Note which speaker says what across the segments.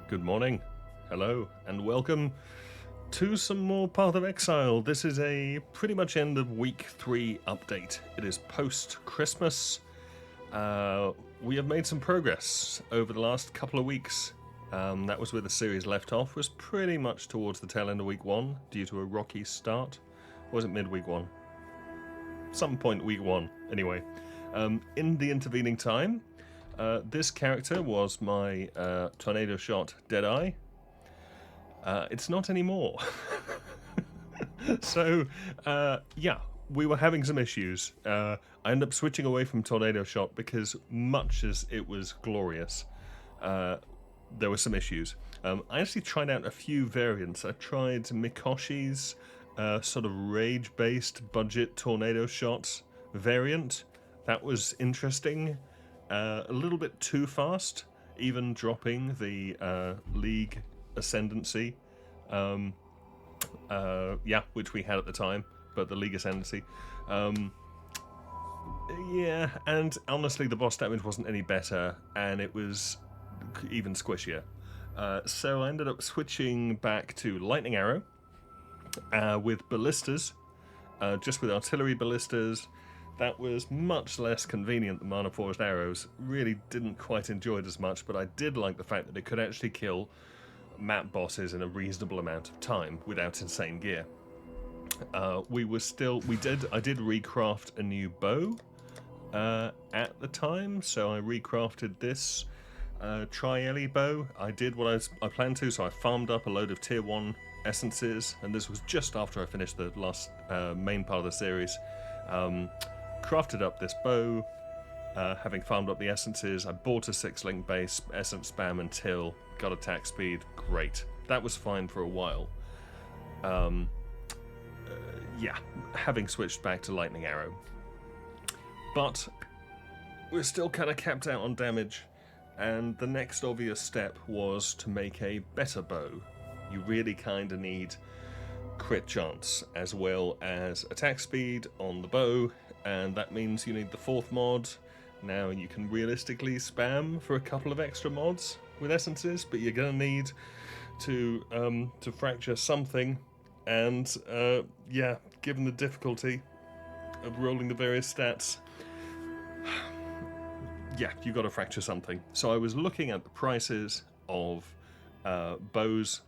Speaker 1: Good morning, hello, and welcome to some more Path of Exile. This is a pretty much end of week 3 update. It is post-Christmas. We have made some progress over the last couple of weeks. That was where the series left off, was pretty much towards the tail end of week 1 due to a rocky start. Or was it mid-week 1? Some point week 1, anyway. In the intervening time, this character was my tornado shot Deadeye. It's not anymore. So, yeah, we were having some issues. I ended up switching away from tornado shot because much as it was glorious, there were some issues. I actually tried out a few variants. I tried Mikoshi's sort of rage-based budget tornado shot variant. That was interesting. A little bit too fast, even dropping the League Ascendancy. Yeah, which we had at the time, but the League Ascendancy. Yeah, and honestly, the boss damage wasn't any better, and it was even squishier. So I ended up switching back to Lightning Arrow with ballistas, just with artillery ballistas. That was much less convenient than Mana Forged Arrows. Really didn't quite enjoy it as much, but I did like the fact that it could actually kill map bosses in a reasonable amount of time without insane gear. I did recraft a new bow at the time, so I recrafted this Tri-Ellie bow. I did what I planned to, so I farmed up a load of tier 1 essences, and this was just after I finished the last main part of the series. Crafted up this bow, having farmed up the essences. I bought a 6-link base, essence spam until, got attack speed, great. That was fine for a while. Yeah, having switched back to Lightning Arrow. But we're still kind of capped out on damage, and the next obvious step was to make a better bow. You really kind of need crit chance as well as attack speed on the bow, and that means you need the 4th mod. Now you can realistically spam for a couple of extra mods with essences, but you're gonna need to fracture something, and yeah, given the difficulty of rolling the various stats, yeah, you got to fracture something. So I was looking at the prices of bows,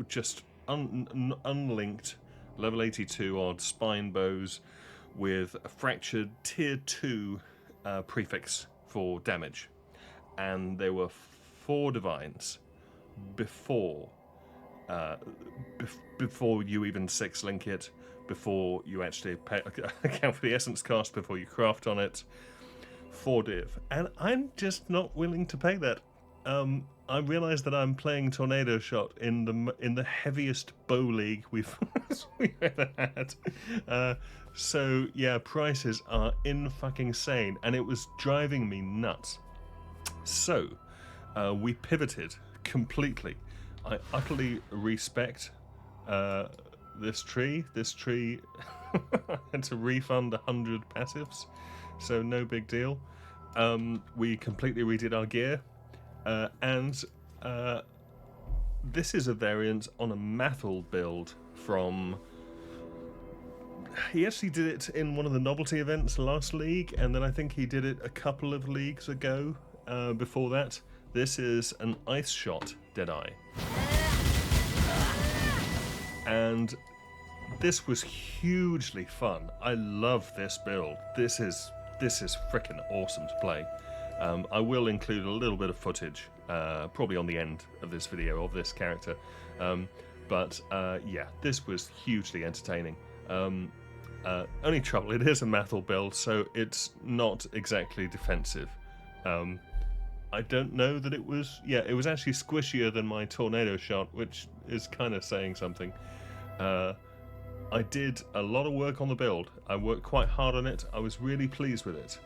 Speaker 1: just unlinked level 82 odd spine bows with a fractured tier 2 prefix for damage, and there were 4 divines before you even 6-link it, before you actually account for the essence cost, before you craft on it. 4 div, and I'm just not willing to pay that. I realise that I'm playing tornado shot in the heaviest bow league we've ever had. So yeah, prices are in-fucking-sane, and it was driving me nuts. So we pivoted completely. I utterly respect this tree. This tree had to refund 100 passives, so no big deal. We completely redid our gear, and this is a variant on a Mathel build from... He actually did it in one of the novelty events last league, and then I think he did it a couple of leagues ago before that. This is an Ice Shot Deadeye. And this was hugely fun. I love this build. This is freaking awesome to play. I will include a little bit of footage, probably on the end of this video, of this character. But yeah, this was hugely entertaining. Only trouble, it is a Mathel build, so it's not exactly defensive. I don't know that it was... Yeah, it was actually squishier than my tornado shot, which is kind of saying something. I did a lot of work on the build. I worked quite hard on it. I was really pleased with it.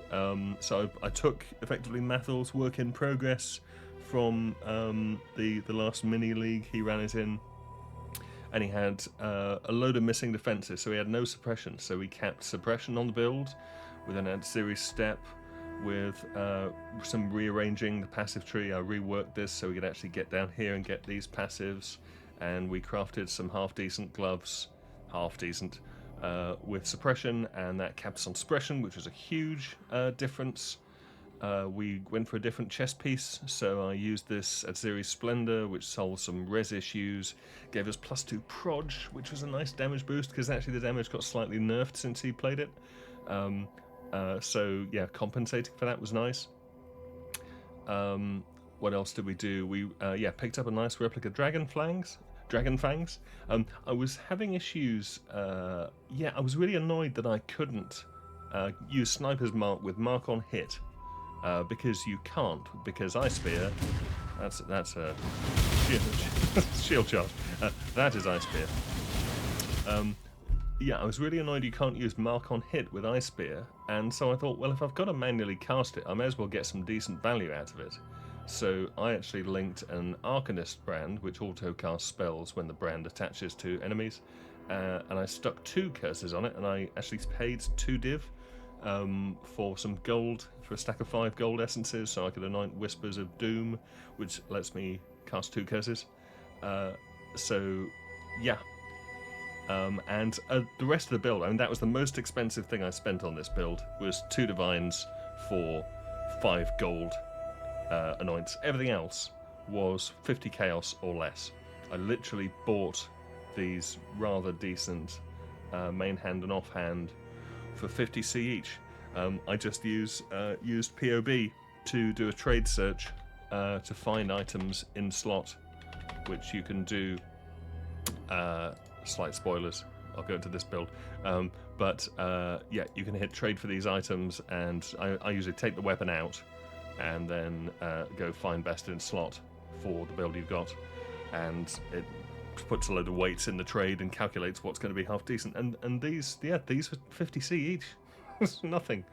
Speaker 1: So I took effectively Mathel's work in progress from the last mini league he ran it in, and he had a load of missing defenses, so he had no suppression. So we kept suppression on the build with an ad series step. with some rearranging the passive tree. I reworked this so we could actually get down here and get these passives, and we crafted some half-decent gloves, half-decent, with suppression, and that kept us on suppression, which was a huge difference. We went for a different chest piece, so I used this at Series Splendor, which solved some res issues, gave us +2 proj, which was a nice damage boost, because actually the damage got slightly nerfed since he played it. So yeah, compensating for that was nice. What else did we do? We picked up a nice replica Dragon Fangs. I was having issues. I was really annoyed that I couldn't use Sniper's Mark with Mark on Hit, because you can't, because Ice Spear. That's a shield charge. That is Ice Spear. I was really annoyed you can't use Mark on Hit with Ice Spear, and so I thought, well, if I've got to manually cast it, I may as well get some decent value out of it. So I actually linked an Arcanist brand, which auto-casts spells when the brand attaches to enemies, and I stuck 2 curses on it, and I actually paid 2 div for some gold, for a stack of 5 gold essences, so I could anoint Whispers of Doom, which lets me cast 2 curses. And the rest of the build, I mean, that was the most expensive thing I spent on this build, was 2 divines for 5 gold anoints. Everything else was 50 chaos or less. I literally bought these rather decent main hand and offhand for 50c each. I just used POB to do a trade search to find items in slot, which you can do. Slight spoilers, I'll go into this build, you can hit trade for these items, and I usually take the weapon out and then go find best in slot for the build you've got, and it puts a load of weights in the trade and calculates what's going to be half decent, and these were 50c each. It's nothing.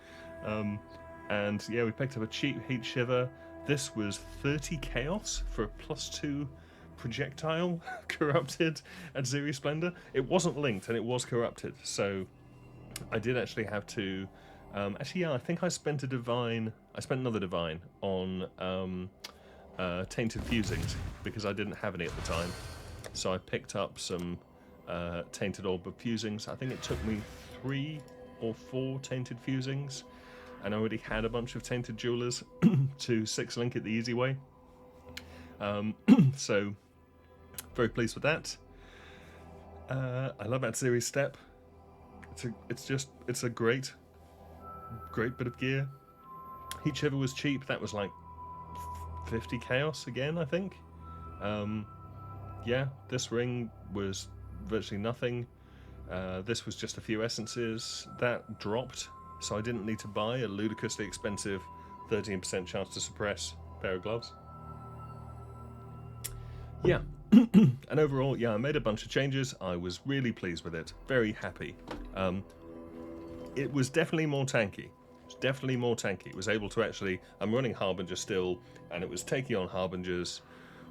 Speaker 1: We picked up a cheap Heat Shiver. This was 30 chaos for a +2 projectile corrupted at Zeri Splendor. It wasn't linked and it was corrupted, so I did actually have to I think I spent another divine on tainted fusings, because I didn't have any at the time, so I picked up some tainted orb of fusings. I think it took me 3 or 4 tainted fusings, and I already had a bunch of tainted jewelers to 6 link it the easy way. So very pleased with that. I love that series step. It's a great bit of gear. Heat Shiver was cheap. That was like 50 chaos again, I think. This ring was virtually nothing. This was just a few essences. That dropped, so I didn't need to buy a ludicrously expensive 13% chance to suppress pair of gloves. Yeah. And overall, I made a bunch of changes. I was really pleased with it. Very happy. It was definitely more tanky. It was able to actually... I'm running Harbinger still, and it was taking on Harbingers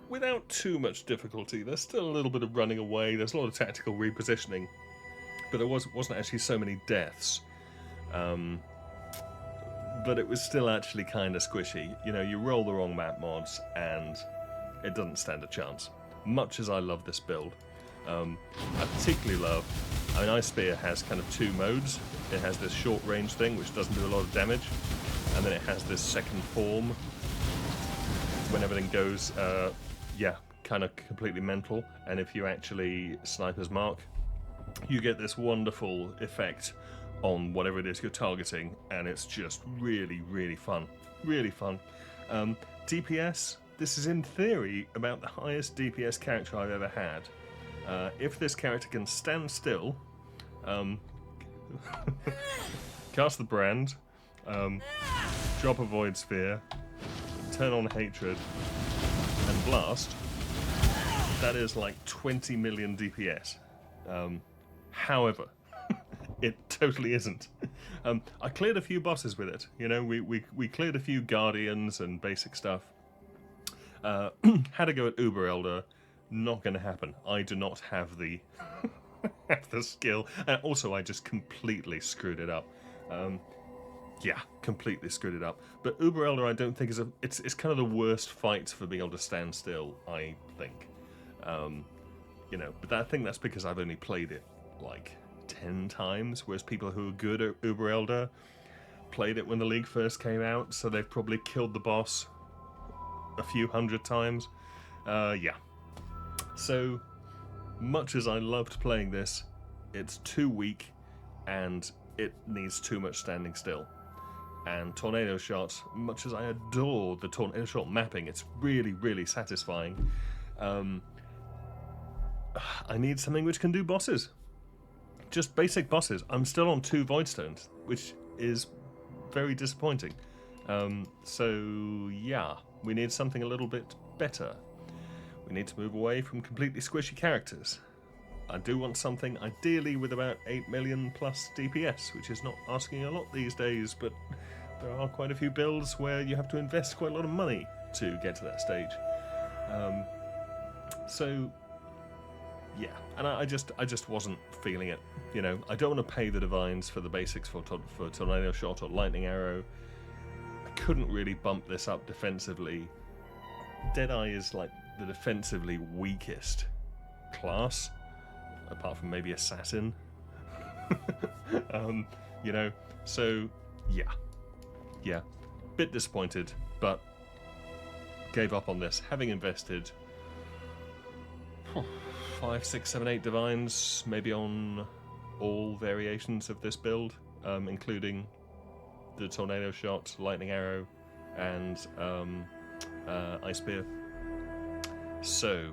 Speaker 1: without too much difficulty. There's still a little bit of running away. There's a lot of tactical repositioning. But there wasn't actually so many deaths. But it was still actually kind of squishy. You roll the wrong map mods, and it doesn't stand a chance. Much as I love this build, I particularly love... Ice Spear has kind of 2 modes. It has this short range thing, which doesn't do a lot of damage, and then it has this second form, when everything goes, kind of completely mental, and if you actually Sniper's Mark, you get this wonderful effect on whatever it is you're targeting, and it's just really, really fun. Really fun. DPS... This is, in theory, about the highest DPS character I've ever had. If this character can stand still, cast the brand, drop a Void Sphere, turn on Hatred, and blast, that is like 20 million DPS. However, it totally isn't. I cleared a few bosses with it. We cleared a few Guardians and basic stuff. Had to go at Uber Elder. Not going to happen. I do not have the have the skill. Also, I just completely screwed it up. yeah, completely screwed it up. But Uber Elder, I don't think is it's kind of the worst fight for being able to stand still. I think, you know, but I think that's because I've only played it like 10 times, whereas people who are good at Uber Elder played it when the League first came out, so they've probably killed the boss a few hundred times. Yeah. So much as I loved playing this, it's too weak, and it needs too much standing still. And Tornado Shot, much as I adore the Tornado Shot mapping, it's really, really satisfying. I need something which can do bosses. Just basic bosses. I'm still on 2 Voidstones, which is very disappointing. So, yeah, we need something a little bit better. We need to move away from completely squishy characters. I do want something ideally with about 8 million plus DPS, which is not asking a lot these days, but there are quite a few builds where you have to invest quite a lot of money to get to that stage. So, yeah, and I just wasn't feeling it. You know, I don't want to pay the Divines for the basics for Tornado Shot or Lightning Arrow. I couldn't really bump this up defensively. Deadeye is like the defensively weakest class, apart from maybe Assassin. You know, so yeah, bit disappointed, but gave up on this, having invested 5, 6, 7, 8 Divines, maybe on all variations of this build, including the Tornado Shot, Lightning Arrow, and Ice Spear. So,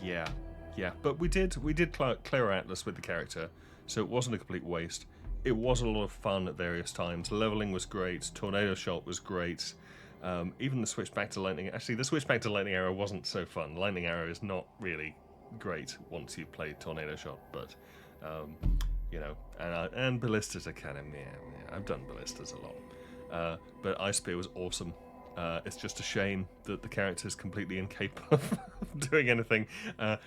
Speaker 1: yeah, but we did clear our Atlas with the character, so it wasn't a complete waste. It was a lot of fun at various times. Leveling was great. Tornado Shot was great. Even the switch back to Lightning... Actually, the switch back to Lightning Arrow wasn't so fun. Lightning Arrow is not really great once you've played Tornado Shot, but, you know, and Ballistas are kind of... Yeah, I've done Ballistas a lot. But Ice Spear was awesome. It's just a shame that the character is completely incapable of doing anything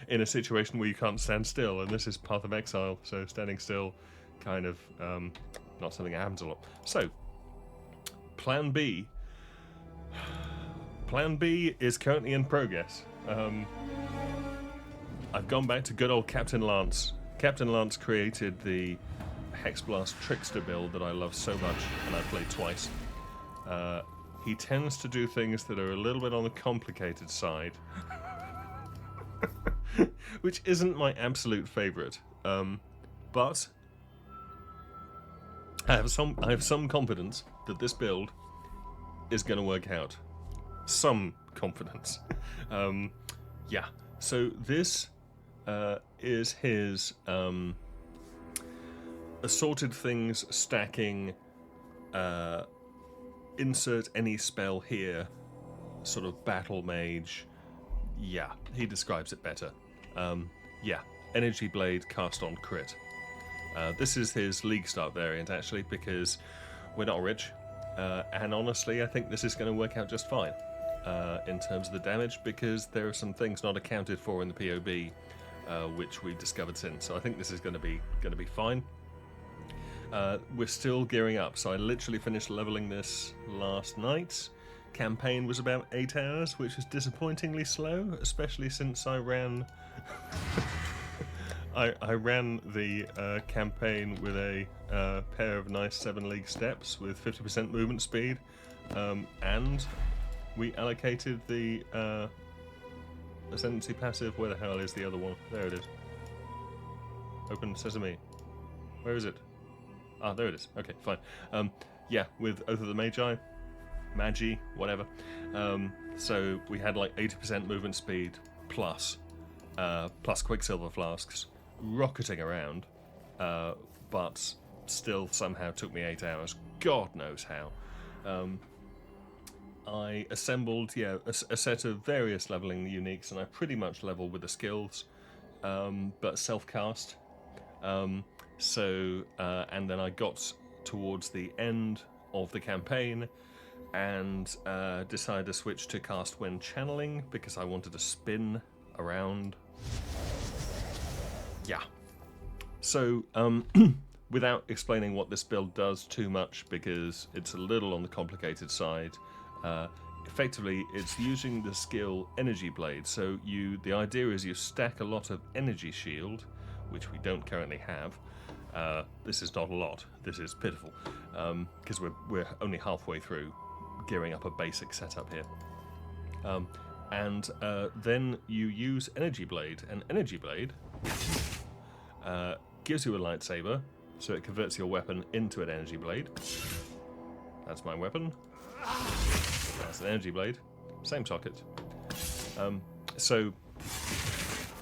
Speaker 1: in a situation where you can't stand still, and this is Path of Exile, so standing still kind of not something that happens a lot. So, Plan B. Plan B is currently in progress. I've gone back to good old Captain Lance. Captain Lance created the Hexblast Trickster build that I love so much, and I've played twice. He tends to do things that are a little bit on the complicated side, which isn't my absolute favourite. But I have some confidence that this build is going to work out. Some confidence. Yeah. So this is his assorted things stacking. Insert any spell here, sort of battle mage. Yeah, he describes it better. Yeah, Energy Blade cast on crit. This is his League Start variant, actually, because we're not rich. And honestly, I think this is going to work out just fine in terms of the damage, because there are some things not accounted for in the POB, which we've discovered since. So I think this is going to be fine. We're still gearing up, so I literally finished leveling this last night. Campaign was about 8 hours, which was disappointingly slow, especially since I ran I ran the campaign with a pair of nice 7 league steps with 50% movement speed, and we allocated the Ascendancy passive. Where the hell is the other one? There it is. Open Sesame. Where is it? Ah, there it is. Okay, fine. Yeah, with Oath of the Magi, whatever. So we had like 80% movement speed plus Quicksilver flasks rocketing around, but still somehow took me 8 hours. God knows how. I assembled, a set of various leveling uniques, and I pretty much leveled with the skills, but self-cast. So, and then I got towards the end of the campaign and decided to switch to cast when channeling because I wanted to spin around. Yeah. So, without explaining what this build does too much, because it's a little on the complicated side, effectively it's using the skill Energy Blade. So the idea is you stack a lot of Energy Shield, which we don't currently have. This is not a lot. This is pitiful, because we're only halfway through gearing up a basic setup here. And then you use Energy Blade, and Energy Blade gives you a lightsaber, so it converts your weapon into an Energy Blade. That's my weapon. That's an Energy Blade. Same socket. So,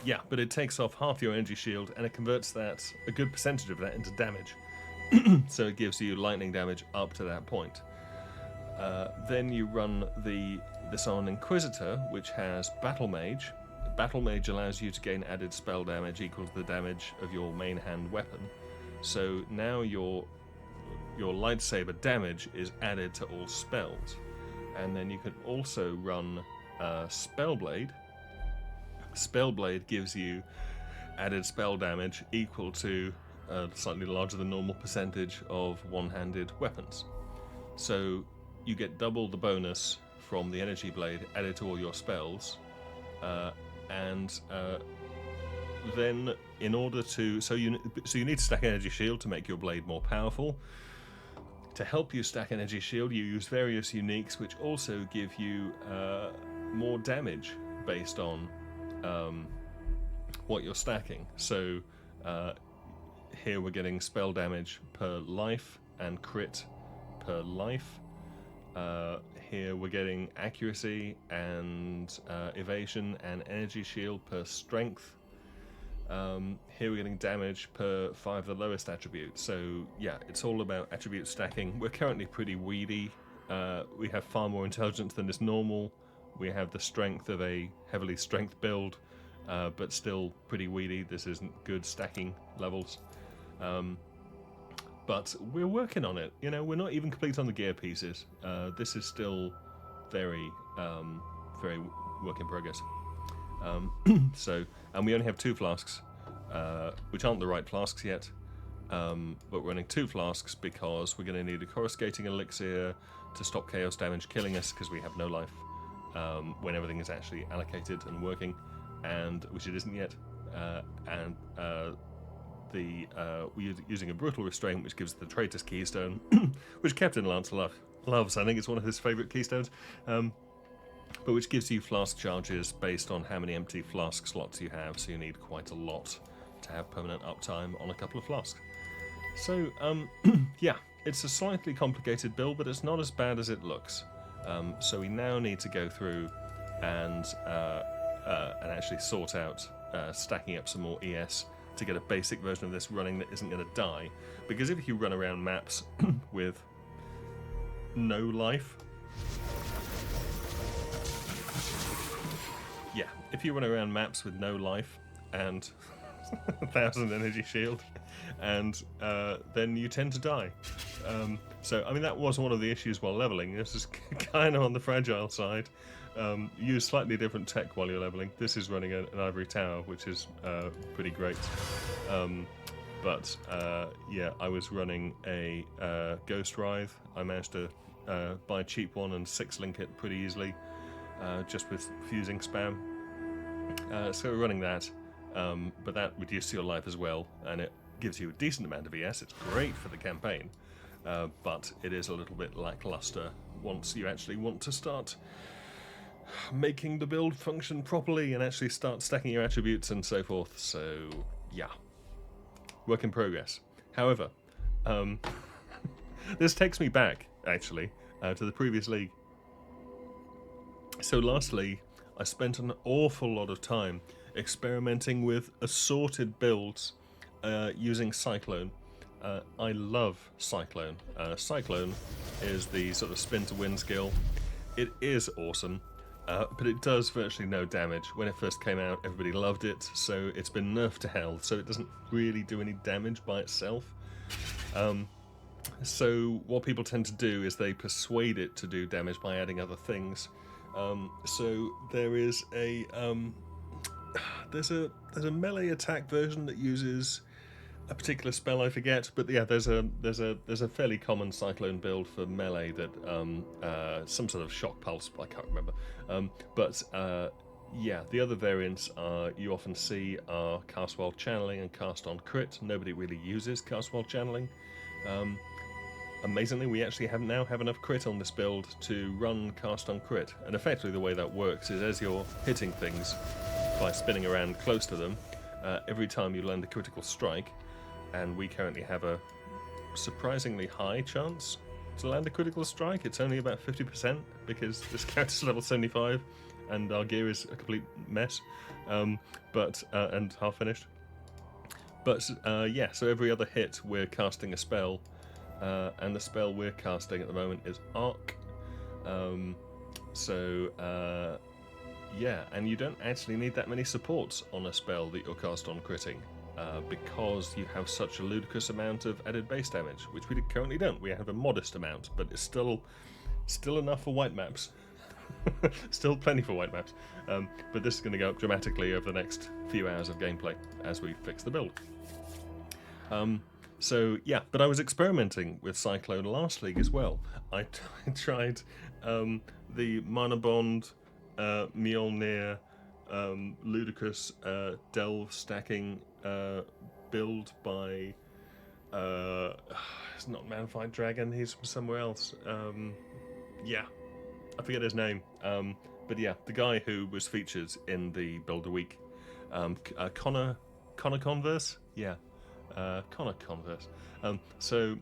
Speaker 1: yeah, but it takes off half your energy shield, and it converts a good percentage of that into damage. So it gives you lightning damage up to that point. Then you run this on Inquisitor, which has Battle Mage. Battle Mage allows you to gain added spell damage equal to the damage of your main hand weapon. So now your lightsaber damage is added to all spells. And then you can also run Spellblade. Spellblade gives you added spell damage equal to a slightly larger than normal percentage of one-handed weapons. So you get double the bonus from the Energy Blade added to all your spells, and then in order to you need to stack Energy Shield to make your blade more powerful. To help you stack Energy Shield, you use various uniques which also give you more damage based on what you're stacking. So here we're getting spell damage per life and crit per life. Here we're getting accuracy and evasion and energy shield per strength. Here we're getting damage per 5 of the lowest attributes. So yeah, it's all about attribute stacking. We're currently pretty weedy. We have far more intelligence than is normal. We have the strength of a heavily strength build, but still pretty weedy. This isn't good stacking levels. But we're working on it. You know, we're not even complete on the gear pieces. This is still very, very work in progress. And we only have 2 flasks, which aren't the right flasks yet. But we're running 2 flasks because we're going to need a coruscating elixir to stop chaos damage killing us, because we have no life when everything is actually allocated and working, and which it isn't yet. We're using a brutal restraint, which gives the traitor's keystone, which Captain Lance loves. I think it's one of his favourite keystones, but which gives you flask charges based on how many empty flask slots you have. So you need quite a lot to have permanent uptime on a couple of flasks. So yeah, it's a slightly complicated build, but it's not as bad as it looks. So we now need to go through and actually sort out stacking up some more ES to get a basic version of this running that isn't going to die. Because if you run around maps with no life, yeah, if you run around maps with no life and 1,000 energy shield, and then you tend to die. So I mean, that was one of the issues while leveling. This is kind of on the fragile side. Use slightly different tech while you're leveling. This is running an ivory tower, which is pretty great. But yeah, I was running a Ghost Writhe. I managed to buy a cheap one and 6-link it pretty easily, just with fusing spam. So we're running that, but that reduces your life as well, and it gives you a decent amount of ES. It's great for the campaign, but it is a little bit lackluster once you actually want to start making the build function properly and actually start stacking your attributes and so forth. So yeah, work in progress. However, this takes me back actually to the previous league. So lastly, I spent an awful lot of time experimenting with assorted builds using Cyclone. I love Cyclone. Cyclone is the sort of spin to win skill. It is awesome. But it does virtually no damage. When it first came out, everybody loved it, so it's been nerfed to hell, so it doesn't really do any damage by itself. So what people tend to do is they persuade it to do damage by adding other things. So there is there's a melee attack version that uses a particular spell I forget, but yeah, there's a fairly common Cyclone build for melee that some sort of shock pulse, I can't remember, but yeah, the other variants you often see are cast while channeling and cast on crit. Nobody really uses cast while channeling. Amazingly, we actually now have enough crit on this build to run cast on crit, and effectively the way that works is as you're hitting things by spinning around close to them, every time you land a critical strike, and we currently have a surprisingly high chance to land a critical strike. It's only about 50% because this character's level 75 and our gear is a complete mess, and half finished. But yeah, so every other hit we're casting a spell, and the spell we're casting at the moment is Arc. Yeah, and you don't actually need that many supports on a spell that you'll cast on critting, because you have such a ludicrous amount of added base damage, which we currently don't. We have a modest amount, but it's still enough for white maps. Still plenty for white maps. But this is going to go up dramatically over the next few hours of gameplay as we fix the build. So yeah, but I was experimenting with Cyclone last league as well. I tried the Mana Bond, Mjolnir, ludicrous delve stacking build by it's not Manfight Dragon, he's from somewhere else. Yeah, I forget his name, but yeah, the guy who was featured in the Build a Week, Connor Converse, yeah, Connor Converse. So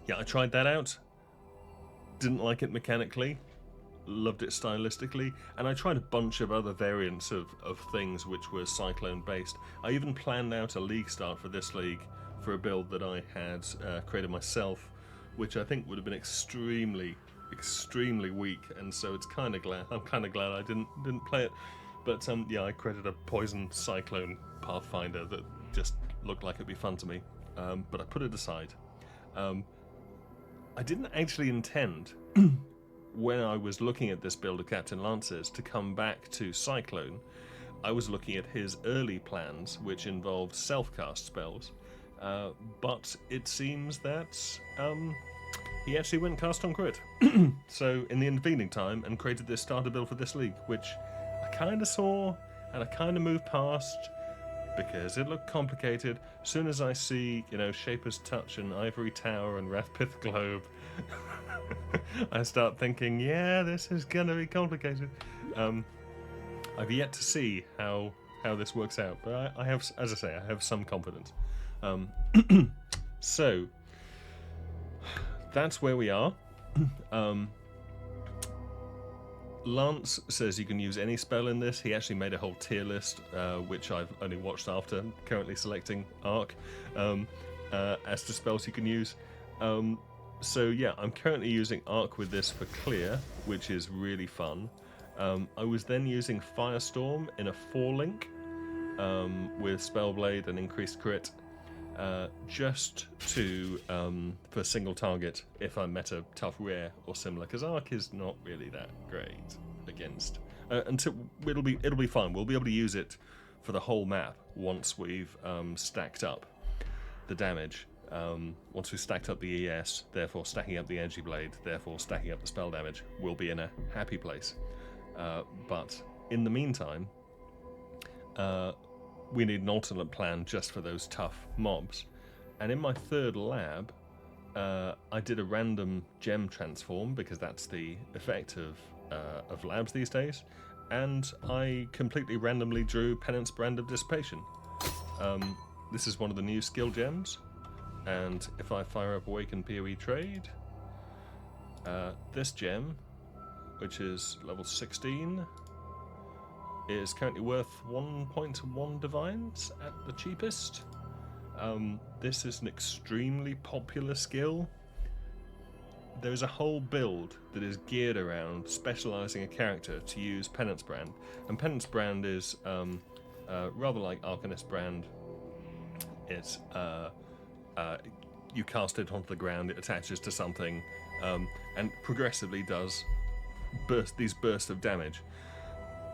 Speaker 1: yeah, I tried that out. Didn't like it mechanically, loved it stylistically, and I tried a bunch of other variants of things which were Cyclone based. I even planned out a league start for this league for a build that I had created myself, which I think would have been extremely weak, and so I'm kind of glad I didn't play it. But yeah, I created a poison Cyclone Pathfinder that just looked like it'd be fun to me, but I put it aside. I didn't actually intend when I was looking at this build of Captain Lance's to come back to Cyclone. I was looking at his early plans, which involved self-cast spells, but it seems that he actually went cast on crit. So in the intervening time, and created this starter build for this league, which I kind of saw and I kind of moved past because it looked complicated. As soon as I see, Shaper's Touch and Ivory Tower and Rathpith Globe, I start thinking, yeah, this is gonna be complicated. I've yet to see how this works out, but I have, as I say, I have some confidence. So that's where we are. Lance says you can use any spell in this. He actually made a whole tier list, which I've only watched after currently selecting Arc, as to spells you can use. So yeah, I'm currently using Arc with this for clear, which is really fun. I was then using Firestorm in a 4-link with Spellblade and increased crit, just to for single target if I met a tough rare or similar, because Arc is not really that great against. Until it'll be fine. We'll be able to use it for the whole map once we've stacked up the damage. Once we've stacked up the ES, therefore stacking up the Energy Blade, therefore stacking up the spell damage, we'll be in a happy place. But in the meantime, we need an alternate plan just for those tough mobs. And in my third lab, I did a random gem transform, because that's the effect of labs these days, and I completely randomly drew Penance Brand of Dissipation. This is one of the new skill gems, and if I fire up Awaken PoE Trade, this gem, which is level 16, is currently worth 1.1 divines at the cheapest. This is an extremely popular skill. There is a whole build that is geared around specializing a character to use Penance Brand, and Penance Brand is rather like Arcanist Brand. It's you cast it onto the ground, it attaches to something, and progressively does these bursts of damage.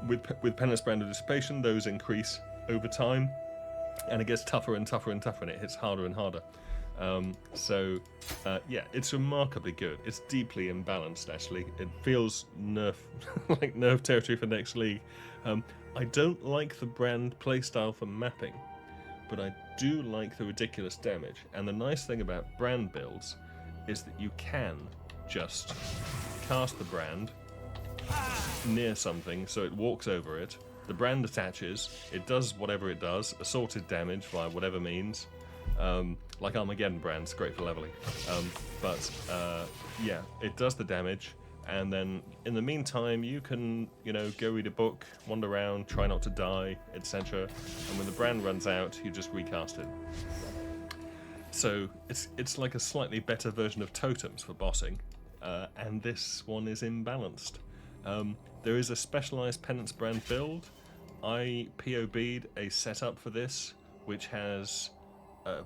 Speaker 1: With Penance Brand of Dissipation, those increase over time, and it gets tougher and tougher and tougher, and it hits harder and harder. Yeah, it's remarkably good. It's deeply imbalanced, actually. It feels nerf like nerf territory for next league. I don't like the brand playstyle for mapping, but I do like the ridiculous damage. And the nice thing about brand builds is that you can just cast the brand near something so it walks over it, the brand attaches, it does whatever it does, assorted damage by whatever means, like Armageddon brand's great for leveling, yeah, it does the damage, and then in the meantime you can, go read a book, wander around, try not to die, etc., and when the brand runs out you just recast it. So it's like a slightly better version of totems for bossing, and this one is imbalanced. There is a specialized penance brand build. I POB'd a setup for this, which has a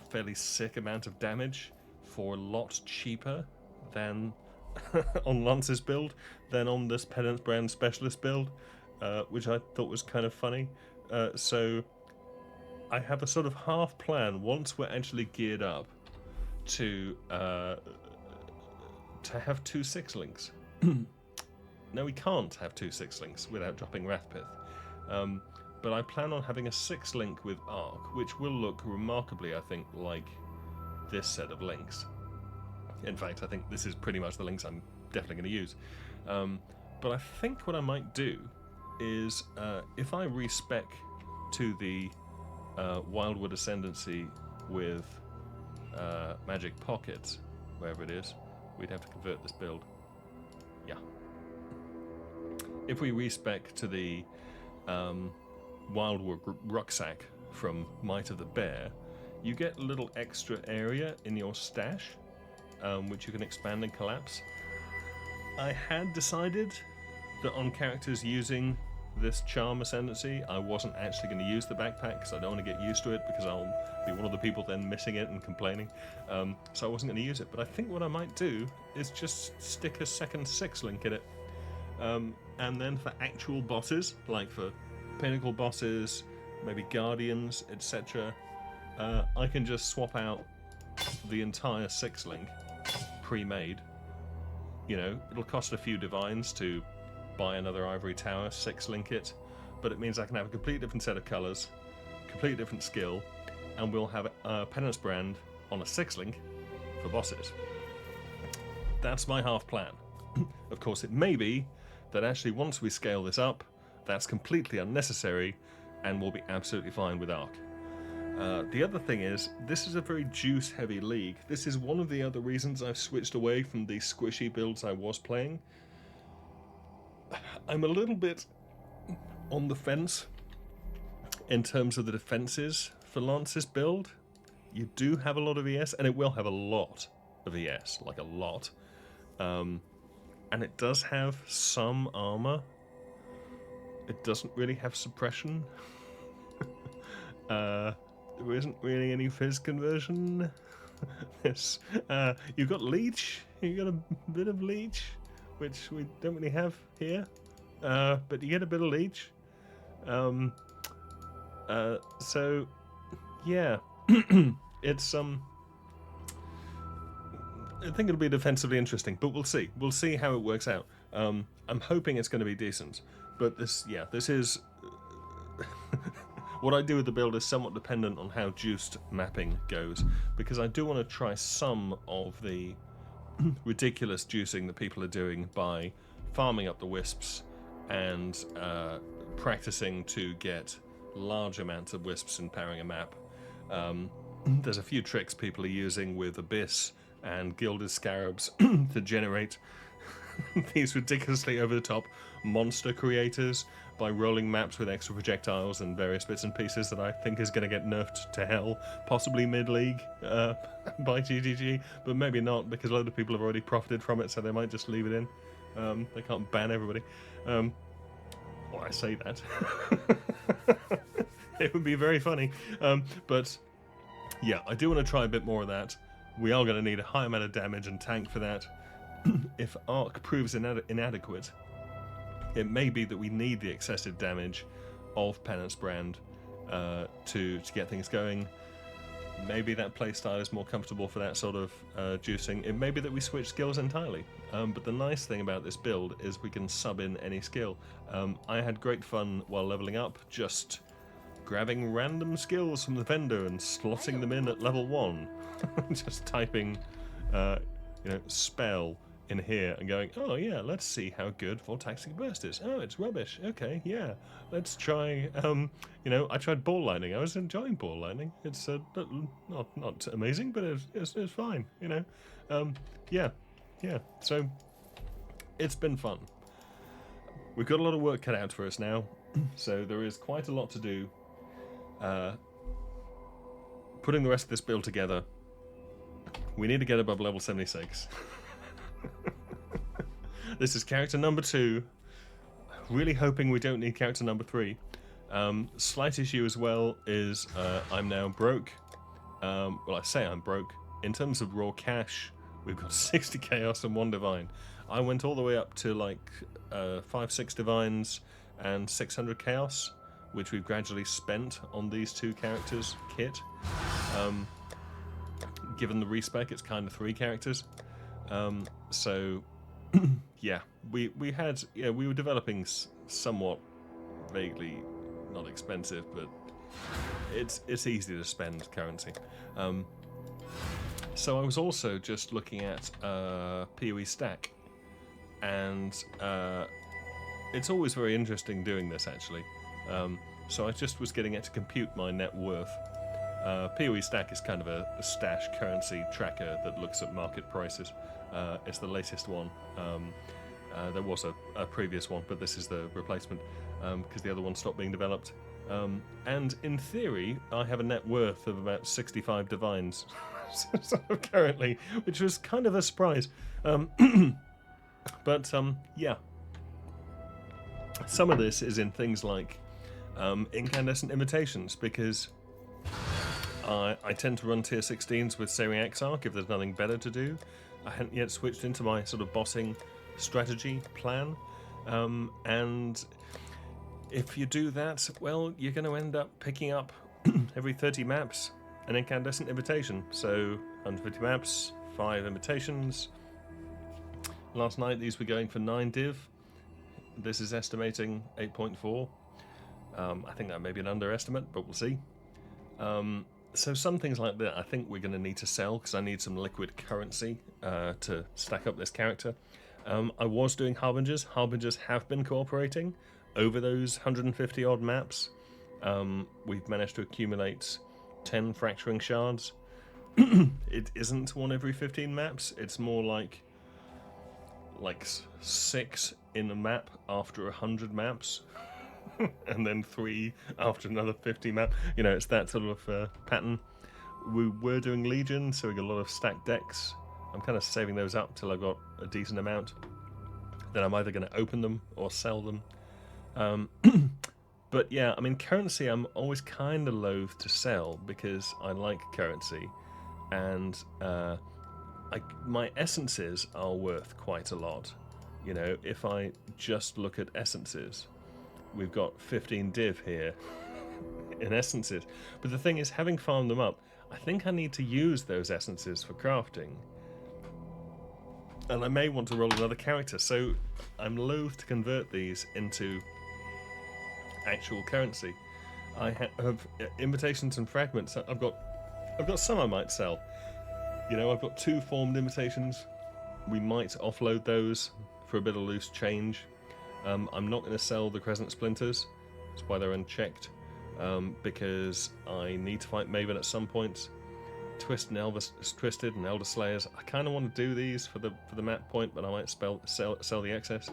Speaker 1: fairly sick amount of damage for a lot cheaper than on Lance's build, than on this penance brand specialist build, which I thought was kind of funny. So I have a sort of half plan once we're actually geared up to have 2 6-links. No, we can't have 2 6-links without dropping Wrathpith. But I plan on having a 6-link with Arc, which will look remarkably, I think, like this set of links. In fact, I think this is pretty much the links I'm definitely going to use. But I think what I might do is, if I respec to the Wildwood Ascendancy with Magic Pockets, wherever it is, we'd have to convert this build. Yeah. If we respec to the Wildwood Rucksack from Might of the Bear, you get a little extra area in your stash, which you can expand and collapse. I had decided that on characters using this Charm Ascendancy, I wasn't actually going to use the backpack because I don't want to get used to it, because I'll be one of the people then missing it and complaining. So I wasn't going to use it. But I think what I might do is just stick a second 6-link in it. And then for actual bosses, like for Pinnacle bosses, maybe Guardians, etc., I can just swap out the entire 6-link pre-made. It'll cost a few divines to buy another Ivory Tower, 6-link it, but it means I can have a completely different set of colours, completely different skill, and we'll have a Penance brand on a 6-link for bosses. That's my half plan. Of course, it may be that actually once we scale this up, that's completely unnecessary and we'll be absolutely fine with Arc. The other thing is, this is a very juice-heavy league. This is one of the other reasons I've switched away from the squishy builds I was playing. I'm a little bit on the fence in terms of the defenses for Lance's build. You do have a lot of ES, and it will have a lot of ES, like a lot. And it does have some armor. It doesn't really have suppression. There isn't really any fizz conversion. You've got leech. You've got a bit of leech, which we don't really have here. But you get a bit of leech. So yeah, it's I think it'll be defensively interesting, but we'll see. We'll see how it works out. I'm hoping it's going to be decent, but this is what I do with the build is somewhat dependent on how juiced mapping goes, because I do want to try some of the ridiculous juicing that people are doing by farming up the wisps and practicing to get large amounts of wisps and powering a map. There's a few tricks people are using with Abyss and Gilded Scarabs to generate these ridiculously over-the-top monster creators by rolling maps with extra projectiles and various bits and pieces that I think is going to get nerfed to hell, possibly mid-league by GGG, but maybe not, because a lot of people have already profited from it, so they might just leave it in. They can't ban everybody. Well, I say that. It would be very funny. But yeah, I do want to try a bit more of that. We are going to need a high amount of damage and tank for that. If Arc proves inadequate, it may be that we need the excessive damage of Penance Brand to get things going. Maybe that playstyle is more comfortable for that sort of juicing. It may be that we switch skills entirely. But the nice thing about this build is we can sub in any skill. I had great fun while leveling up, just grabbing random skills from the vendor and slotting them in at level 1. Just typing, spell in here and going, oh yeah, let's see how good Vortaxic Burst is. Oh, it's rubbish. Okay, yeah. Let's try, I tried Ball Lightning. I was enjoying Ball Lightning. It's not amazing, but it's fine, Yeah. So, it's been fun. We've got a lot of work cut out for us now, so there is quite a lot to do. Putting the rest of this build together, we need to get above level 76. This is character number 2. Really hoping we don't need character number 3. Slight issue as well is I'm now broke. Well, I say I'm broke. In terms of raw cash, we've got 60 Chaos and 1 Divine. I went all the way up to like 5-6 Divines and 600 Chaos, which we've gradually spent on these 2 characters kit. Given the respec, it's kind of 3 characters. So, yeah, we were developing somewhat vaguely not expensive, but it's easy to spend currency. So I was also just looking at PoE stack, and it's always very interesting doing this actually. So I just was getting it to compute my net worth. PoE stack is kind of a stash currency tracker that looks at market prices. It's the latest one. There was a previous one, but this is the replacement because the other one stopped being developed. And in theory, I have a net worth of about 65 Divines currently, which was kind of a surprise. But yeah, some of this is in things like incandescent invitations, because I tend to run tier 16s with Searing Exarch if there's nothing better to do. I hadn't yet switched into my sort of bossing strategy plan, and if you do that, well, you're going to end up picking up every 30 maps an incandescent invitation. So 150 maps, 5 invitations. Last night these were going for 9 div. This is estimating 8.4. I think that may be an underestimate, but we'll see. So some things like that I think we're going to need to sell, because I need some liquid currency to stack up this character. I was doing Harbingers. Harbingers have been cooperating over those 150 odd maps. We've managed to accumulate 10 fracturing shards. It isn't one every 15 maps. It's more like 6 in a map after 100 maps. And then 3 after another 50 map. It's that sort of pattern. We were doing Legion, so we got a lot of stacked decks. I'm kind of saving those up till I've got a decent amount. Then I'm either going to open them or sell them. But yeah, I mean, currency I'm always kind of loath to sell because I like currency, and my essences are worth quite a lot. If I just look at essences, we've got 15 div here in essences. But the thing is, having farmed them up, I think I need to use those essences for crafting. And I may want to roll another character, so I'm loath to convert these into actual currency. I have invitations and fragments. I've got some I might sell. I've got 2 formed invitations. We might offload those for a bit of loose change. I'm not going to sell the Crescent Splinters. That's why they're unchecked. Because I need to fight Maven at some point. Twisted and Elder Slayers. I kind of want to do these for the map point, but I might sell the excess.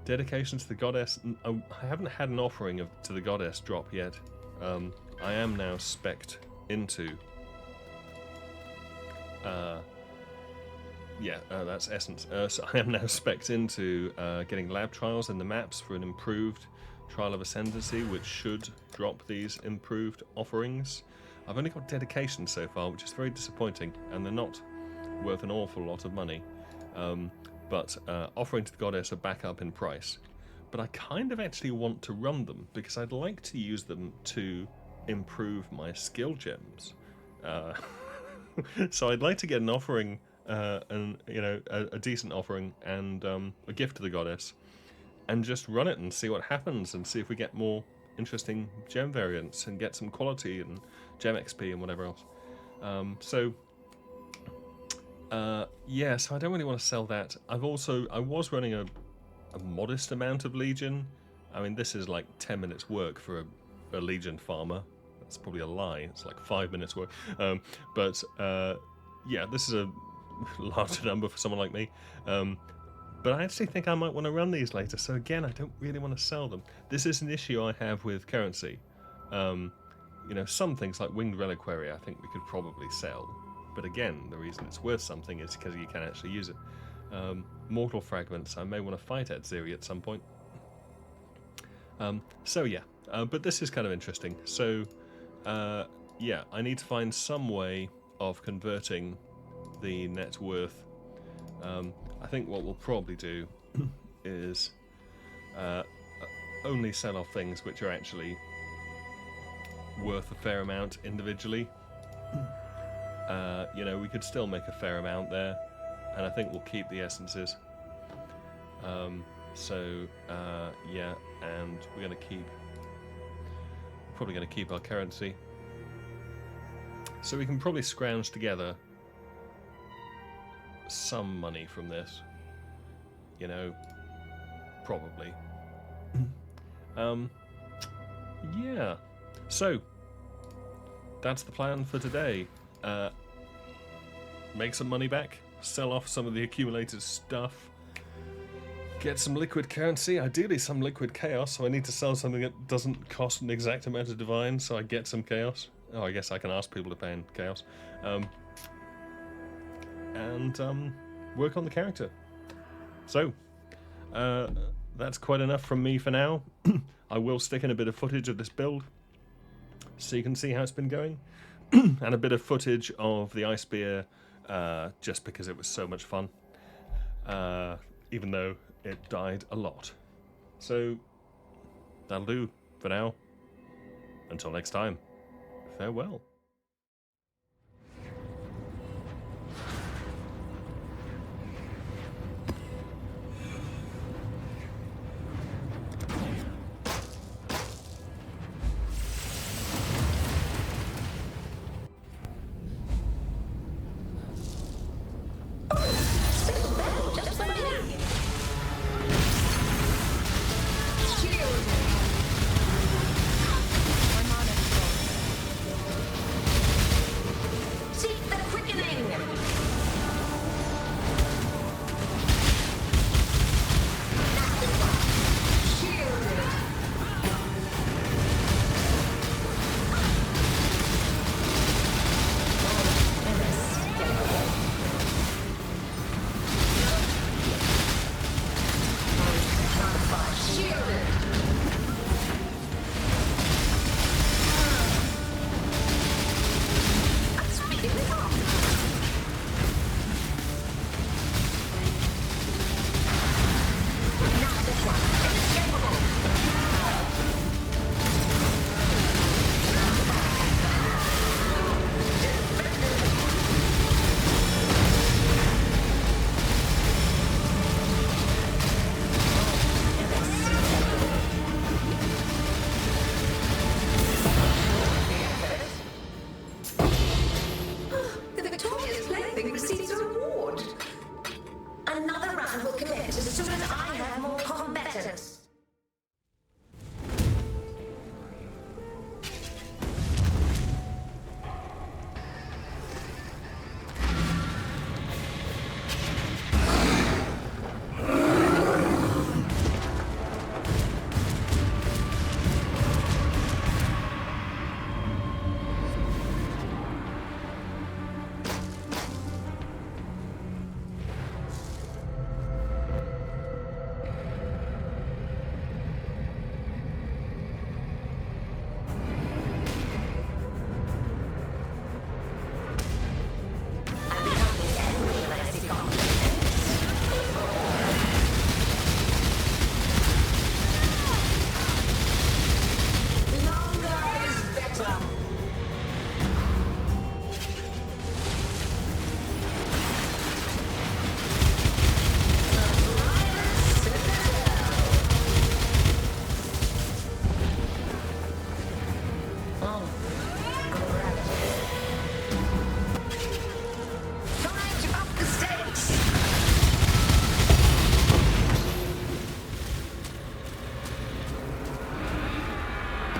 Speaker 1: Dedication to the Goddess. I haven't had an offering to the Goddess drop yet. I am now specced into. That's Essence. So I am now specced into getting lab trials in the maps for an improved Trial of Ascendancy, which should drop these improved offerings. I've only got dedication so far, which is very disappointing, and they're not worth an awful lot of money. But offering to the Goddess are back up in price. but I kind of actually want to run them because I'd like to use them to improve my skill gems. So I'd like to get an offering, a decent offering, and a gift to the goddess, and just run it and see what happens, and see if we get more interesting gem variants and get some quality and gem XP and whatever else. So I don't really want to sell that. I was running a modest amount of Legion. I mean, this is like 10 minutes work for a Legion farmer. That's probably a lie. It's like 5 minutes work. This is a larger number for someone like me. But I actually think I might want to run these later. So again, I don't really want to sell them. This is an issue I have with currency. Some things like Winged Reliquary I think we could probably sell. But again, the reason it's worth something is because you can actually use it. Mortal Fragments, I may want to fight at Zeri at some point. But this is kind of interesting. So, I need to find some way of converting the net worth. I think what we'll probably do is only sell off things which are actually worth a fair amount individually. We could still make a fair amount there, and I think we'll keep the essences. And we're probably going to keep our currency. So we can probably scrounge together some money from this. Probably. So that's the plan for today. Make some money back, sell off some of the accumulated stuff, get some liquid currency, ideally some liquid chaos, so I need to sell something that doesn't cost an exact amount of divine, so I get some chaos. Oh, I guess I can ask people to pay in chaos. Work on the character. So, that's quite enough from me for now. I will stick in a bit of footage of this build, so you can see how it's been going, and a bit of footage of the Ice Spear, just because it was so much fun, even though it died a lot. So, that'll do for now. Until next time, farewell.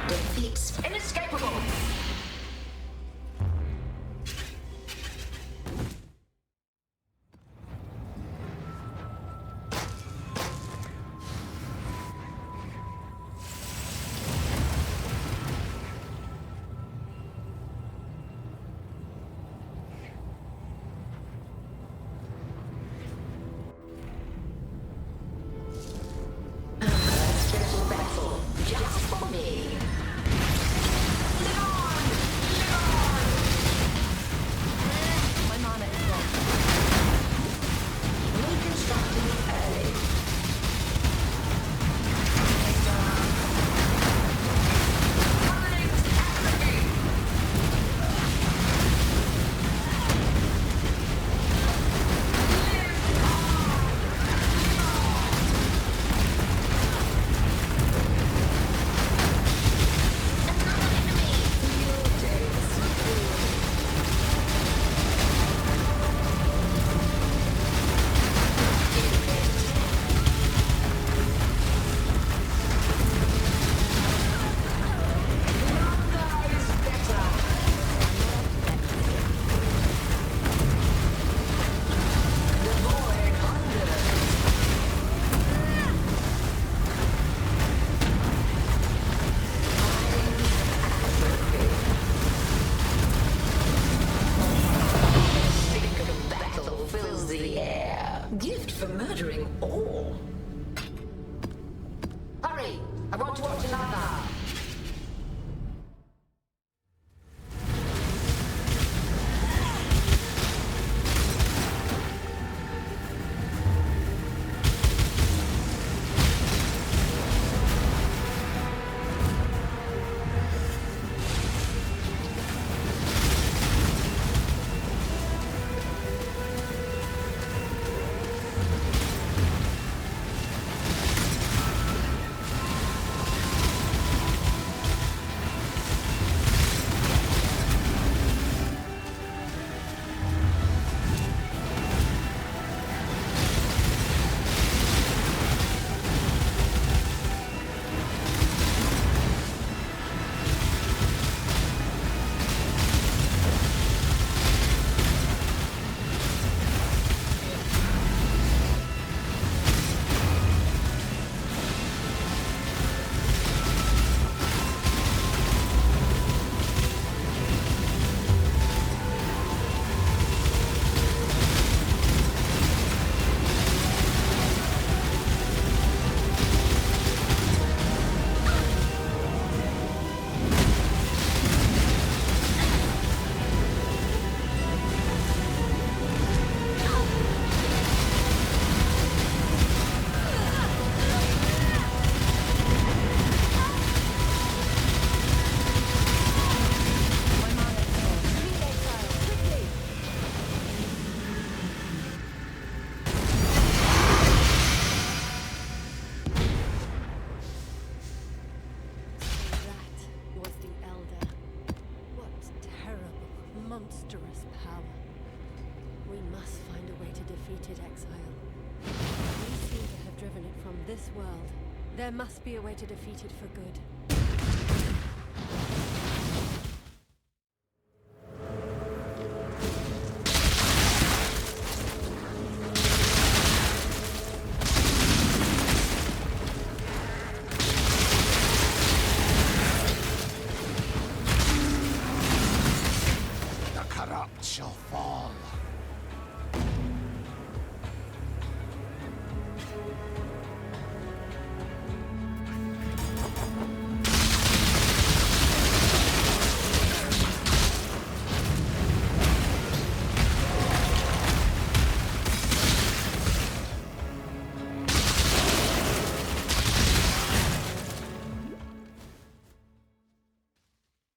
Speaker 2: Defeats inescapable. Gift for murdering all. Hurry! I want to watch another.
Speaker 3: Monstrous power. We must find a way to defeat it, Exile. We seem to have driven it from this world. There must be a way to defeat it for good.